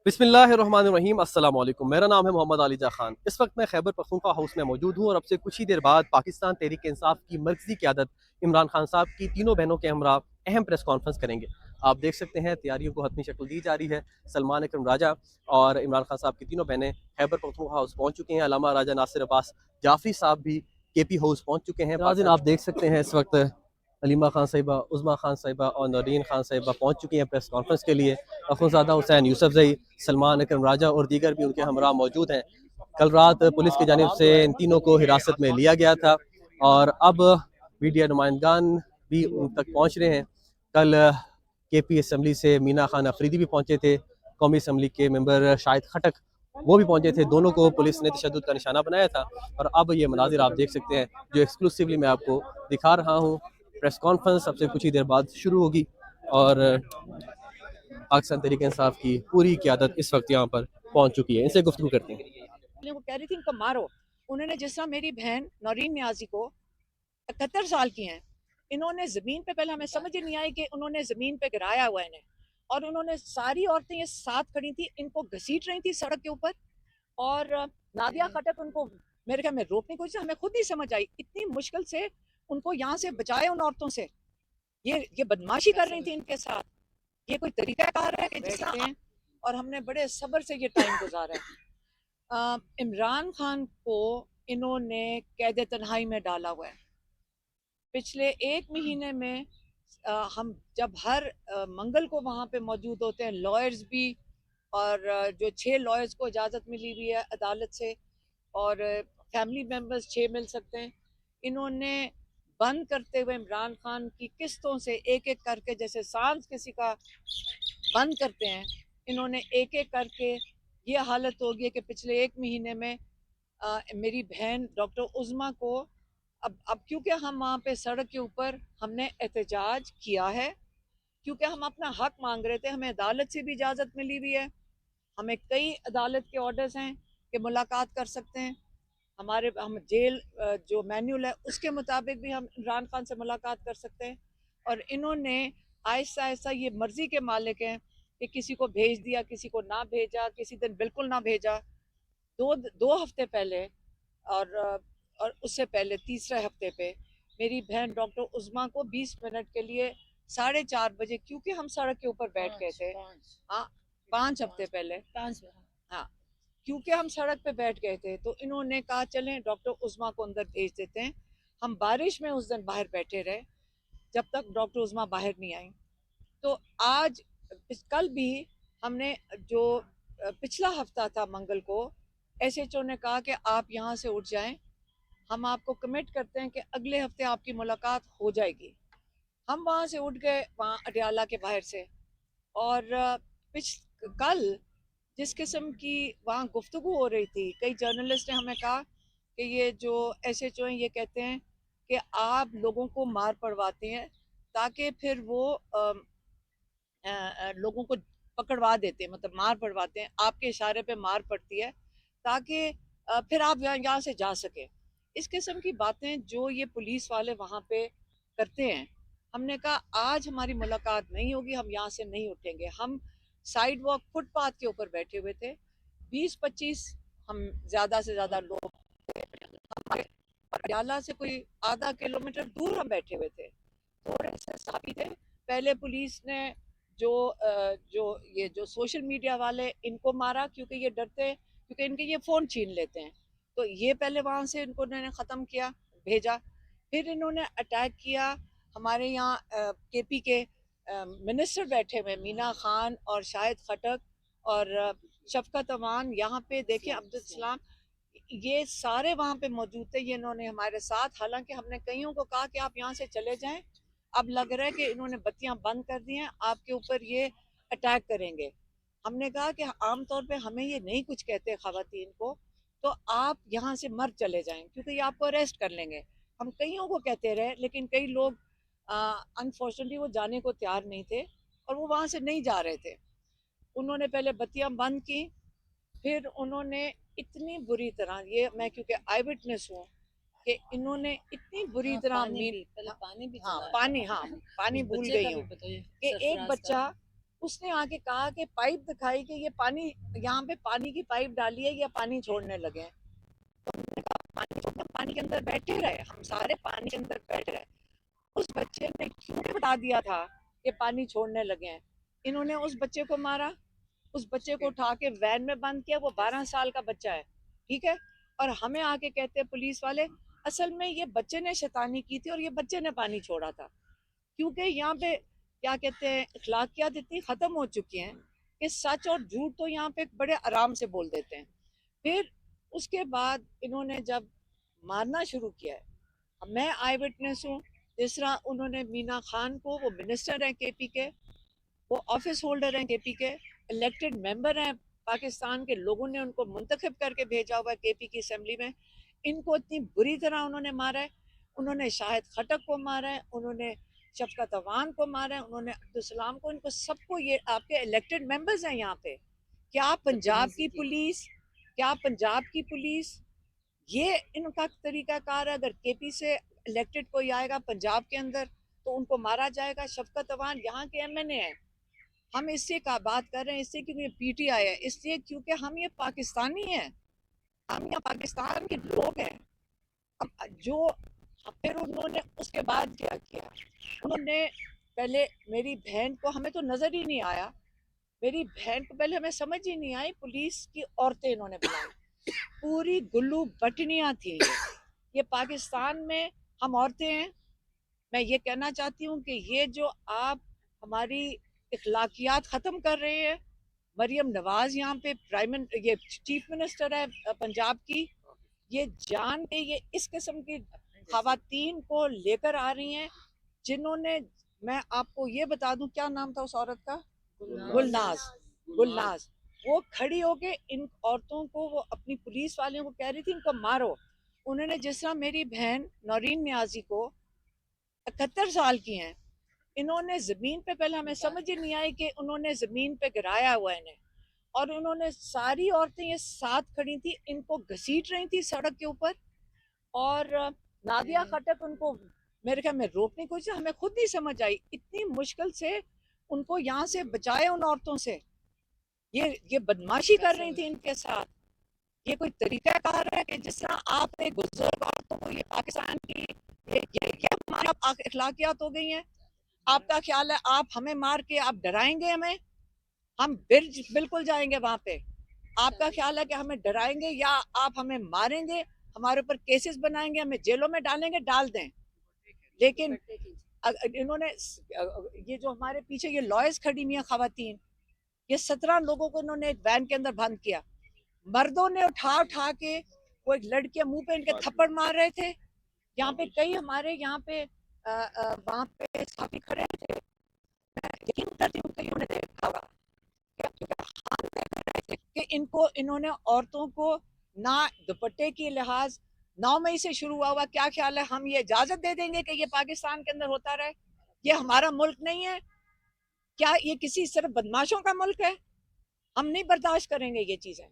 बिस्मिल्लाहिर्रहमानिर्रहीम अस्सलाम वालेकुम। मेरा नाम है मोहम्मद अली खान। इस वक्त मैं खैबर पख्तूनख्वा हाउस में मौजूद हूँ और अब से कुछ ही देर बाद पाकिस्तान तहरीक इंसाफ की मरकजी क़यादत इमरान खान साहब की तीनों बहनों के हमरा अहम प्रेस कॉन्फ्रेंस करेंगे। आप देख सकते हैं तैयारियों को हतमी शक्ल दी जा रही है। सलमान अकरम राजा और इमरान खान साहब की तीनों बहनें खैबर पख्तूनख्वा हाउस पहुँच चुकी हैं। अलामा राजा नासिर अब्बास जाफरी साहब भी KP हाउस पहुँच चुके हैं। नाज़रीन, आप देख सकते हैं इस वक्त हलीमा खान साहिबा, उज़मा खान साहिबा और नौरीन खान साहिबा पहुँच चुकी हैं प्रेस कॉन्फ्रेंस के लिए। अखुनज़ादा हुसैन, यूसुफजई, सलमान अकरम राजा और दीगर भी उनके हमरा मौजूद हैं। कल रात पुलिस की जानिब से इन तीनों को हिरासत में लिया गया था और अब मीडिया नुमाइंदगान भी उन तक पहुँच रहे हैं। कल KP असम्बली से मीना खान अफरीदी भी पहुँचे थे। कौमी असम्बली के मेंबर शाहिद खटक वो भी पहुँचे थे। दोनों को पुलिस ने तशद्दुद का निशाना बनाया था और अब ये मनाजिर आप देख सकते हैं जो एक्सक्लूसिवली मैं आपको दिखा रहा हूँ। प्रेस कॉन्फ्रेंस सबसे कुछ ही देर बाद शुरू होगी और पाकिस्तान तहरीक इंसाफ की पूरी क़यादत इस वक्त यहाँ पर पहुँच चुकी है। इनसे गुफ्तगू करते हैं। वो कह रही थी इनको मारो। उन्होंने जिस तरह मेरी बहन नौरीन न्याजी को 71 साल की हैं, इन्होंने जमीन पे, पहले हमें समझ ही नहीं आई कि उन्होंने जमीन पे गिराया हुआ इन्हें, और उन्होंने सारी औरतें ये साथ खड़ी थी, इनको घसीट रही थी सड़क के ऊपर। और नादिया खटक उनको मेरे ख्याल में रोकने की कोशिश, हमें खुद नहीं समझ आई, इतनी मुश्किल से उनको यहाँ से बचाए उन औरतों से। ये बदमाशी कर रही थी इनके साथ। ये कोई तरीका कार है कि जिससे हैं, और हमने बड़े सब्र से ये टाइम गुजारा है। इमरान खान को इन्होंने कैद तन्हाई में डाला हुआ है। पिछले 1 महीने में हम जब हर मंगल को वहाँ पे मौजूद होते हैं, लॉयर्स भी, और जो 6 लॉयर्स को इजाज़त मिली हुई है अदालत से, और फैमिली मेम्बर्स 6 मिल सकते हैं। इन्होंने बंद करते हुए इमरान खान की किस्तों से एक एक करके, जैसे सांस किसी का बंद करते हैं, इन्होंने एक एक करके, ये हालत हो गई है कि पिछले 1 महीने में मेरी बहन डॉक्टर उज़मा को, अब क्योंकि हम वहाँ पे सड़क के ऊपर हमने एहतजाज किया है, क्योंकि हम अपना हक मांग रहे थे, हमें अदालत से भी इजाज़त मिली हुई है, हमें कई अदालत के ऑर्डर्स हैं कि मुलाकात कर सकते हैं, हम जेल जो मैन्यूल है उसके मुताबिक भी हम इमरान खान से मुलाकात कर सकते हैं। और इन्होंने आहिस्ता आहिस्ता, ये मर्जी के मालिक हैं कि किसी को भेज दिया, किसी को ना भेजा, किसी दिन बिल्कुल ना भेजा। दो दो हफ्ते पहले, और और उससे पहले तीसरे हफ्ते पे, मेरी बहन डॉक्टर उज़मा को 20 मिनट के लिए 4:30 बजे, क्योंकि हम सड़क के ऊपर बैठ गए थे, हाँ 5 हफ्ते पहले, हाँ, क्योंकि हम सड़क पे बैठ गए थे, तो इन्होंने कहा चलें डॉक्टर उज़मा को अंदर भेज देते हैं। हम बारिश में उस दिन बाहर बैठे रहे जब तक डॉक्टर उज़मा बाहर नहीं आई। तो आज, कल भी हमने, जो पिछला हफ्ता था मंगल को, SHO ने कहा कि आप यहाँ से उठ जाएं, हम आपको कमिट करते हैं कि अगले हफ्ते आपकी मुलाकात हो जाएगी। हम वहाँ से उठ गए, वहाँ अडयाला के बाहर से, और कल जिस किस्म की वहाँ गुफ्तगू हो रही थी, कई जर्नलिस्ट ने हमें कहा कि ये जो SHO हैं ये कहते हैं कि आप लोगों को मार पड़वाते हैं ताकि फिर वो लोगों को पकड़वा देते हैं, मतलब मार पड़वाते हैं, आपके इशारे पे मार पड़ती है ताकि फिर आप यहाँ से जा सके। इस किस्म की बातें जो ये पुलिस वाले वहाँ पे करते हैं। हमने कहा आज हमारी मुलाकात नहीं होगी, हम यहाँ से नहीं उठेंगे। हम साइड वॉक, फुटपाथ के ऊपर बैठे हुए थे, 20-25 हम ज़्यादा से ज़्यादा लोग थे। हमारे पटियाला से कोई आधा किलोमीटर दूर हम बैठे हुए थे, थोड़े से साथी थे। पहले पुलिस ने जो सोशल मीडिया वाले, इनको मारा क्योंकि ये डरते हैं, क्योंकि इनके ये फ़ोन छीन लेते हैं, तो ये पहले वहाँ से इनको इन्होंने ख़त्म किया, भेजा। फिर इन्होंने अटैक किया हमारे यहाँ KP के मिनिस्टर बैठे हुए, मीना खान और शाहिद खटक और शफकत अमान, यहाँ पे देखें अब्दुल सलाम, ये सारे वहाँ पे मौजूद थे। ये इन्होंने हमारे साथ, हालांकि हमने कईयों को कहा कि आप यहाँ से चले जाएं, अब लग रहा है कि इन्होंने बत्तियां बंद कर दी हैं, आपके ऊपर ये अटैक करेंगे। हमने कहा कि आमतौर पे हमें ये नहीं कुछ कहते ख़वातीन को, तो आप यहाँ से मर चले जाएं क्योंकि ये आपको अरेस्ट कर लेंगे। हम कईयों को कहते रहे, लेकिन कई लोग अनफॉर्चुनेटली वो जाने को तैयार नहीं थे और वो वहाँ से नहीं जा रहे थे। उन्होंने पहले बत्तियां बंद की, फिर उन्होंने इतनी बुरी तरह, ये मैं क्योंकि आई विटनेस हूँ, कि इन्होंने इतनी बुरी तरह, हाँ पानी भूल गई हूँ कि एक बच्चा उसने आके कहा कि पाइप दिखाई कि ये पानी, यहाँ पे पानी की पाइप डाली है, ये पानी छोड़ने लगे हैं। तो हमने कहा पानी छोड़ना, पानी के अंदर बैठे रहे, हम सारे पानी के अंदर बैठे रहे। उस बच्चे ने क्यों नहीं बता दिया था कि पानी छोड़ने लगे हैं? इन्होंने उस बच्चे को मारा, उस बच्चे को उठा के वैन में बंद किया। वो 12 साल का बच्चा है, ठीक है। और हमें आके कहते हैं पुलिस वाले, असल में ये बच्चे ने शैतानी की थी और ये बच्चे ने पानी छोड़ा था। क्योंकि यहाँ पे क्या कहते हैं, अखलाकियात इतनी ख़त्म हो चुकी हैं कि सच और झूठ तो यहाँ पे बड़े आराम से बोल देते हैं। फिर उसके बाद इन्होंने जब मारना शुरू किया है, मैं आई विटनेस हूँ। जिस तरह उन्होंने मीना खान को, वो मिनिस्टर हैं केपी के, वो ऑफिस होल्डर हैं केपी के, इलेक्टेड मेंबर हैं, पाकिस्तान के लोगों ने उनको मुंतखब करके भेजा हुआ है केपी की असेंबली में। इनको इतनी बुरी तरह उन्होंने मारा है। उन्होंने शाहिद खटक को मारा है, उन्होंने शफकत अवान को मारा है, उन्होंने अब्दुल सलाम को, इनको सबको, ये आपके इलेक्टेड मेंबर्स हैं यहाँ पे। क्या पंजाब की पुलिस, क्या पंजाब की पुलिस, ये इनका तरीकाकार है। अगर केपी से इलेक्टेड कोई आएगा पंजाब के अंदर तो उनको मारा जाएगा। शफकत अवान यहाँ के एमएनए हैं। हम इससे का बात कर रहे हैं, इससे क्योंकि पीटीआई है, इसलिए क्योंकि हम ये पाकिस्तानी हैं, हम यहाँ पाकिस्तान के लोग हैं। जो फिर उन्होंने उसके बाद क्या किया, उन्होंने पहले मेरी बहन को, हमें तो नजर ही नहीं आया, मेरी बहन को पहले हमें समझ ही नहीं आई, पुलिस की औरतें इन्होंने बुलाई, पूरी गुल्लू बटनियां थी। ये पाकिस्तान में हम औरतें हैं। मैं ये कहना चाहती हूँ कि ये जो आप हमारी इखलाकियात ख़त्म कर रहे हैं, मरियम नवाज यहाँ पे ये चीफ मिनिस्टर है पंजाब की, ये जान के ये इस किस्म की खवातीन को लेकर आ रही हैं, जिन्होंने, मैं आपको ये बता दूं क्या नाम था उस औरत का, गुलनाज। गुलनाज, वो खड़ी होके इन औरतों को, वो अपनी पुलिस वालों को कह रही थी इनको मारो। उन्होंने जिस तरह मेरी बहन नौरीन न्याजी को, 71 साल की हैं, इन्होंने जमीन पे, पहले हमें समझ ही नहीं आई कि उन्होंने जमीन पे गिराया हुआ है इन्हें, और उन्होंने सारी औरतें ये साथ खड़ी थी, इनको घसीट रही थी सड़क के ऊपर। और नादिया खटक उनको मेरे ख्याल में रोकने की कोशिश, हमें खुद नहीं समझ आई, इतनी मुश्किल से उनको यहाँ से बचाए उन औरतों से। ये बदमाशी कर रही थी इनके साथ। ये कोई तरीका कार है कि जिस तरह आपने बुजुर्ग औरतों को, ये पाकिस्तान की ये हमारी अखलाकियात हो गई हैं। आपका ख्याल है आप हमें मार के आप डराएंगे हमें? हम बिल्कुल जाएंगे वहां पे। आपका ख्याल है कि हमें डराएंगे या आप हमें मारेंगे, हमारे ऊपर केसेस बनाएंगे, हमें जेलों में डालेंगे, डाल दें। लेकिन इन्होंने ये जो हमारे पीछे ये लॉयर्स खड़ी हुई हैं खवातीन, ये 17 लोगों को इन्होंने एक वैन के अंदर बंद किया। मर्दों ने उठा उठा के, वो एक लड़के मुंह पे इनके थप्पड़ मार रहे थे। यहाँ पे कई हमारे यहाँ पे वहां पे साथी खड़े थे, मैं यकीन करती हूँ कईयों ने देखा होगा कि इनको, इन्होंने औरतों को ना दुपट्टे की लिहाज, 9 मई से शुरू हुआ। क्या ख्याल है हम ये इजाजत दे देंगे कि ये पाकिस्तान के अंदर होता रहे? ये हमारा मुल्क नहीं है क्या? ये किसी सिर्फ बदमाशों का मुल्क है? हम नहीं बर्दाश्त करेंगे ये चीजें।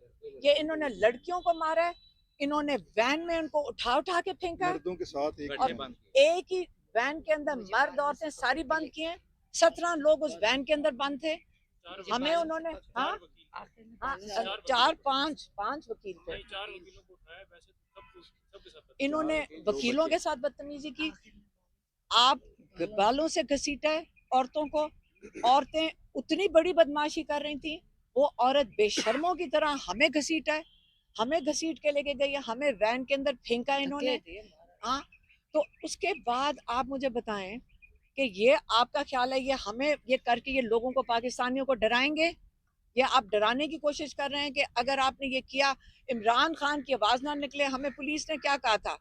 ये इन्होंने लड़कियों को मारा है, इन्होंने वैन में उनको उठा उठा के फेंका, मर्दों के साथ और एक ही वैन के अंदर मर्द औरतें सारी बंद किए। 17 लोग उस वैन के अंदर बंद थे। हमें उन्होंने, हाँ हाँ, 4 5 वकील थे। इन्होंने वकीलों के साथ बदतमीजी की, आप बालों से घसीटा है औरतों को। औरतें उतनी बड़ी बदमाशी कर रही थी, वो औरत बेशर्मों की तरह हमें घसीटा है, हमें घसीट के लेके गई है, हमें वैन के अंदर फेंका इन्होंने। हाँ, तो उसके बाद आप मुझे बताएं कि ये आपका ख्याल है ये हमें ये करके ये लोगों को, पाकिस्तानियों को डराएंगे? या आप डराने की कोशिश कर रहे हैं कि अगर आपने ये किया, इमरान खान की आवाज ना निकले, हमें पुलिस ने क्या कहा था,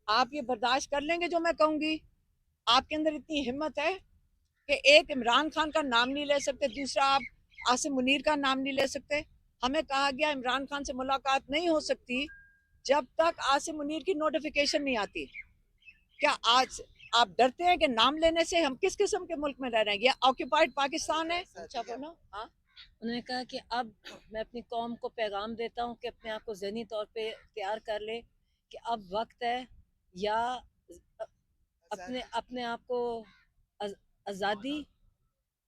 आप ये बर्दाश्त कर लेंगे जो मैं कहूंगी? आपके अंदर इतनी हिम्मत है कि एक इमरान खान का नाम नहीं ले सकते, दूसरा आप आसिम मुनीर का नाम नहीं ले सकते। हमें कहा गया इमरान खान से मुलाकात नहीं हो सकती जब तक आसिम मुनीर की नोटिफिकेशन नहीं आती। क्या आज आप डरते हैं कि नाम लेने से? हम किस किस्म के मुल्क में रह रहे हैं? ये ऑक्यूपाइड पाकिस्तान है। अच्छा बोलो। हाँ, उन्होंने कहा कि अब मैं अपनी कौम को पैगाम देता हूँ कि अपने आप को ज़हनी तौर पे तैयार कर ले कि अब वक्त है, या अपने अपने आप को आज़ादी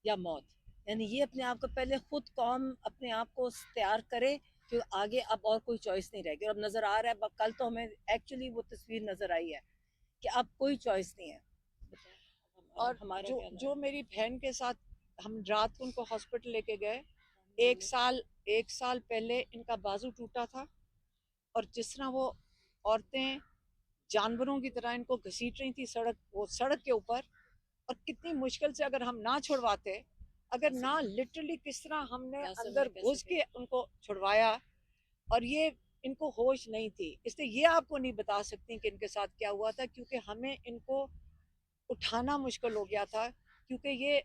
या मौत। यानी ये अपने आप को पहले खुद कौम अपने आप को तैयार करे कि आगे अब और कोई चॉइस नहीं रहेगी। और अब नज़र आ रहा है, अब कल तो हमें एक्चुअली वो तस्वीर नज़र आई है कि अब कोई चॉइस नहीं है। और हमारा जो क्या नाम जो मेरी बहन के साथ हम रात को उनको हॉस्पिटल लेके गए, एक साल पहले इनका बाजू टूटा था, और जिस तरह वो औरतें जानवरों की तरह इनको घसीट रही थी सड़क के ऊपर, और कितनी मुश्किल से अगर हम ना छुड़वाते, अगर ना लिटरली किस तरह हमने यासर अंदर ने कैसे घुस के उनको छुड़वाया, और ये इनको होश नहीं थी। इसलिए ये आपको नहीं बता सकती कि इनके साथ क्या हुआ था, क्योंकि हमें इनको उठाना मुश्किल हो गया था, क्योंकि ये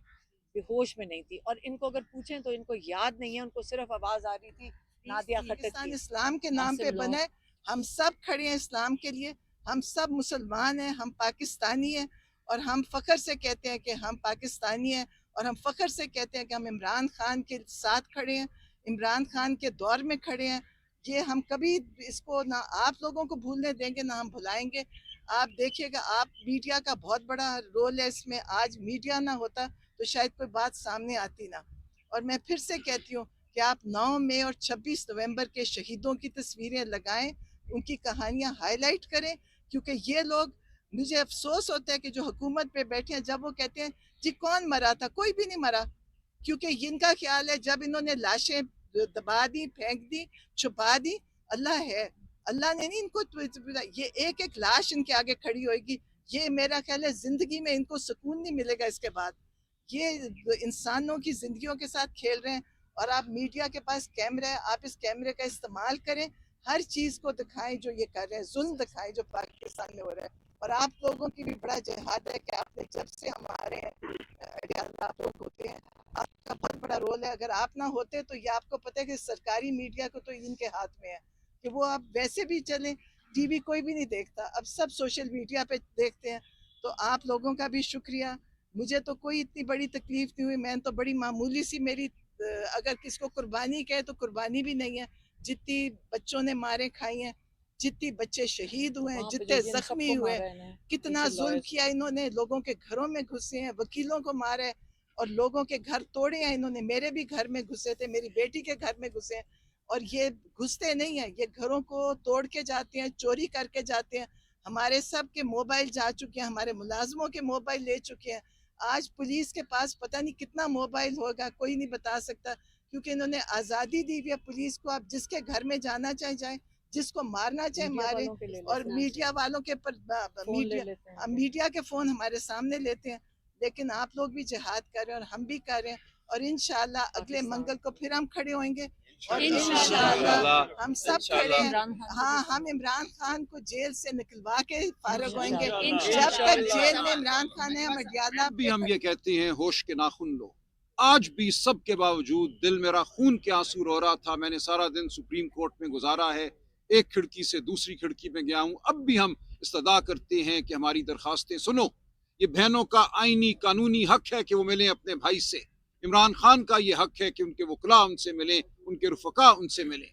बेहोश में नहीं थी। और इनको अगर पूछें तो इनको याद नहीं है, उनको सिर्फ आवाज आ रही थी नादिया खट्टर पाकिस्तान की। इस्लाम के नाम पे आसिम लॉ बना है। हम सब खड़े हैं इस्लाम के लिए, हम सब मुसलमान हैं, हम पाकिस्तानी हैं, और हम फ़ख्र से कहते हैं कि हम पाकिस्तानी हैं, और हम फ़ख्र से कहते हैं कि हम इमरान खान के साथ खड़े हैं, इमरान खान के दौर में खड़े हैं। ये हम कभी इसको ना आप लोगों को भूलने देंगे ना हम भुलाएंगे। आप देखिएगा, आप मीडिया का बहुत बड़ा रोल है इसमें। आज मीडिया ना होता तो शायद कोई बात सामने आती ना। और मैं फिर से कहती हूँ कि आप 9 मई और 26 नवंबर के शहीदों की तस्वीरें लगाएं, उनकी कहानियां हाईलाइट करें, क्योंकि ये लोग, मुझे अफसोस होता है कि जो हुकूमत पे बैठे हैं, जब वो कहते हैं जी कौन मरा था, कोई भी नहीं मरा, क्योंकि इनका ख्याल है जब इन्होंने लाशें दबा दी, फेंक दी, छुपा दी, अल्लाह है, अल्लाह ने नहीं इनको ये एक एक लाश इनके आगे खड़ी होगी। ये मेरा ख्याल है जिंदगी में इनको सुकून नहीं मिलेगा इसके बाद। ये इंसानों की जिंदगियों के साथ खेल रहे हैं। और आप मीडिया के पास कैमरा है, आप इस कैमरे का इस्तेमाल करें, हर चीज़ को दिखाएं जो ये कर रहे हैं, जुल्म दिखाएं जो पाकिस्तान में हो रहा है। और आप लोगों की भी बड़ा जिहाद है कि आपने जब से हमारे आप लोग होते हैं, आपका बहुत बड़ा रोल है। अगर आप ना होते तो ये आपको पता है कि सरकारी मीडिया को तो इनके हाथ में है कि वो आप वैसे भी चलें, टीवी कोई भी नहीं देखता, अब सब सोशल मीडिया पे देखते हैं। तो आप लोगों का भी शुक्रिया। मुझे तो कोई इतनी बड़ी तकलीफ नहीं हुई, मैं तो बड़ी मामूली सी मेरी अगर किसको कुर्बानी कहे तो कुर्बानी भी नहीं है। जितनी बच्चों ने मारें खाई हैं, जितनी बच्चे शहीद हुए हैं, वहाँ पे जितने जो जख्मी सबको हुए, मारा है इन्हें, कितना पीछे जुल्म लॉयर्स किया इन्होंने, लोगों के घरों में घुसे हैं, वकीलों को मारा है, और लोगों के घर तोड़े हैं इन्होंने। मेरे भी घर में घुसे थे, मेरी बेटी के घर में घुसे हैं। और ये घुसते नहीं हैं, ये घरों को तोड़ के जाते हैं, चोरी करके जाते हैं। हमारे सब के मोबाइल जा चुके हैं, हमारे मुलाजमों के मोबाइल ले चुके हैं। आज पुलिस के पास पता नहीं कितना मोबाइल होगा, कोई नहीं बता सकता, क्योंकि इन्होंने आज़ादी दी हुई है पुलिस को। आप जिसके घर में जाना चाहे जाए, जिसको मारना चाहे मीडिया मारे। वालों के ले और लेते हैं, मीडिया वालों के पर फोन ले लेते हैं। मीडिया के फ़ोन हमारे सामने लेते हैं। लेकिन आप लोग भी जिहाद कर रहे हैं और हम भी कर रहे हैं, और इंशाल्लाह अगले पाकिस्तान मंगल को फिर हम खड़े होंगे। और इंशाल्लाह इंशाल्लाह हम सब खड़े हैं। इमरान खान हाँ, हम इमरान खान को जेल से निकलवा के फारग होंगे। इंशाल्लाह। जब तक जेल में इमरान खान है, हम अडियाला भी हम ये कहते हैं होश के नाखून लो। आज भी सब के बावजूद दिल मेरा खून के आंसू रो रहा था। मैंने सारा दिन सुप्रीम कोर्ट में गुजारा है, एक खिड़की से दूसरी खिड़की में गया हूं। अब भी हम इस्तदा करते हैं कि हमारी दरखास्तें सुनो। ये बहनों का आईनी कानूनी हक है कि वो मिलें अपने भाई से। इमरान खान का ये हक है कि उनके वकला उनसे मिलें, उनके रुफका उनसे मिलें।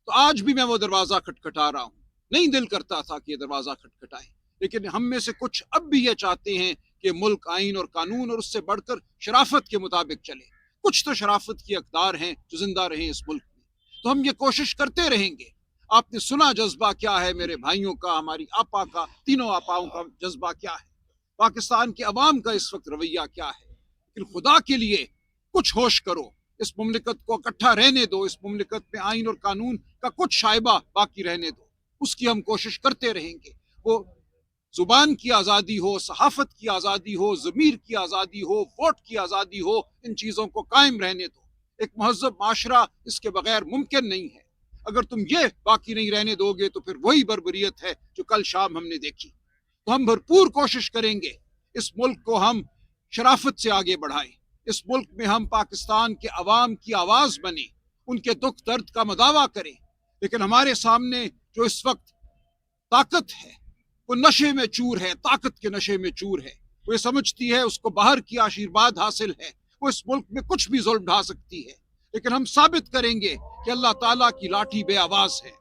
तो आज भी मैं वो दरवाज़ा खटखटा रहा हूँ। नहीं दिल करता था कि ये दरवाज़ा खटखटाए, लेकिन हम में से कुछ अब भी ये चाहते हैं कि मुल्क आइन और कानून और उससे बढ़कर शराफत के मुताबिक चले। कुछ तो शराफत की अकदार हैं जो जिंदा रहें इस मुल्क में, तो हम ये कोशिश करते रहेंगे। आपने सुना जज्बा क्या है मेरे भाइयों का, हमारी आपा का, तीनों आपाओं का जज्बा क्या है, पाकिस्तान की अवाम का इस वक्त रवैया क्या है। लेकिन खुदा के लिए कुछ होश करो, इस मुमलिकत को इकट्ठा रहने दो, इस मुमलिकत में आइन और कानून का कुछ शाइबा बाकी रहने दो। उसकी हम कोशिश करते रहेंगे। वो जुबान की आज़ादी हो, सहाफत की आज़ादी हो, ज़मीर की आज़ादी हो, वोट की आज़ादी हो, इन चीज़ों को कायम रहने दो। एक महज़ब माशरा इसके बगैर मुमकिन नहीं है। अगर तुम ये बाकी नहीं रहने दोगे तो फिर वही बर्बरियत है जो कल शाम हमने देखी। तो हम भरपूर कोशिश करेंगे इस मुल्क को हम शराफत से आगे बढ़ाएं। इस मुल्क में हम पाकिस्तान के अवाम की आवाज़ बने, उनके दुख दर्द का मदावा करें। लेकिन हमारे सामने जो इस वक्त ताकत है वो नशे में चूर है, ताकत के नशे में चूर है। वो ये समझती है उसको बाहर की आशीर्वाद हासिल है, वो इस मुल्क में कुछ भी जुल्म ढा सकती है। लेकिन हम साबित करेंगे कि अल्लाह ताला की लाठी बे आवाज है।